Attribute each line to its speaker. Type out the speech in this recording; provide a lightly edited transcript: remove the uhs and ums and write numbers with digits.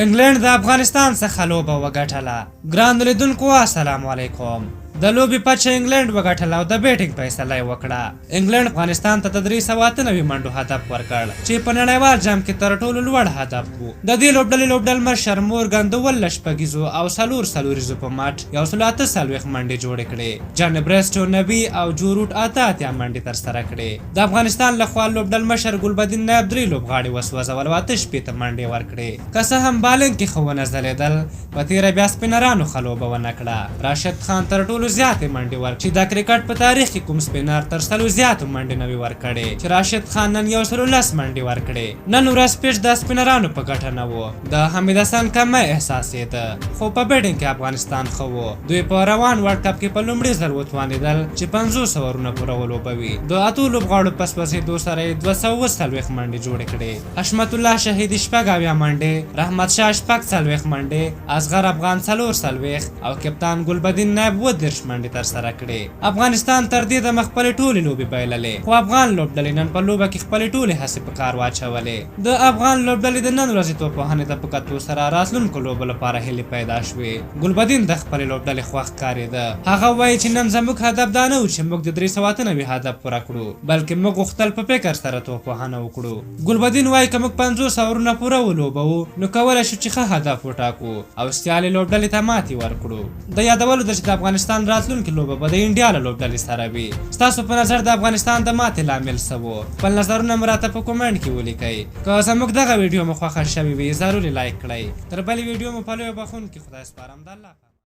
Speaker 1: انګلند د افغانستان څخه لوبه وګټله. ګرانو لیدونکو السلام علیکم. د لوبې پچه انګلند وګټله او د بیټینګ فیصله یې وکړه. انګلند افغانستان ته 398 منډو هدف ورکړ چې په نړیوال جام کې تر ټولو لوړ هدف و. د دې لوبډلې لوبډل مشر مورګان 12 شپږیزو او 4 په مټ 148 منډې جوړې کړې. جان برسټو نبی او جو روټ 88 منډې ترسره کړې. د افغانستان لخوا لوبډل مشر ګلبدین نایب 3 لوبغاړي وسوځول او 88 منډې ورکړې. که څه هم بالنګ کې ښه ونه ځلېدل، په تېره بیا سپینرانو ښه لوبه ونه کړه. راشد خان تر ټولو زیاتې منډې ورکړې چې د کرکټ په تاریخ کې کوم سپینر تر 100 زیاتو منډې نه وي ورکړې چې راشد خان نن 110 منډې ورکړې. نن ورځ پیچ د سپینرانو په ګټه نه و. د حمید حسن کمی احساسېده، خو په بیټینګ کې افغانستان ښه و. دوی په روان ورلډ کپ کې په لومړي ځل وتوانېدل چې 500 اورونه پوره ولوبوي. د اتو لوبغاړو په سوځېدو سره یې 240 منډې جوړې کړې. حشمت الله شهیدي 80 منډې، رحمت شاه 40 منډې، اصغر افغان 40 او کپتان ګلبدین نایب 30 منډې ترسره کړې. افغانستان تر دې د خپلې ټولې لوبې بایللې، خو افغان لوبډلې نن په لوبه کې خپلې ټولې هڅې په کار واچولې. د افغان لوبډلې د نن ورځې توپوهنې ته په کتو سره راتلونکو لوبو لپاره هیلې پیدا شوې. ګلبدین د خپلې لوبډلې خوښ ښکارېده. هغه وایي چې نن زموږ هدف دا نه و چې موږ د 398 هدف پوره کړو، بلکې موږ غوښتل په فکر سره توپوهنه وکړو. ګلبدین وایي که موږ 500 اورونه پوره ولوبوو نو کولی شو چې ښه هدف وټاکو او سیالې لوبډلې ته ماتې ورکړو. د یادولو ده چې د افغانستان راتلونکې لوبه به د انډیا له لوبډلې سره وي. ستاسو په نظر د افغانستان د ماتې لامل څه و؟ خپل نظرونه مو راته په کومنټ کې ولیکئ. که زموږ دغه ویډیو مو خوښه شوې وي ضروري لایک کړئ. تر بلې ویډیو مو په لویو بخښونکي خدای سپارم. د الله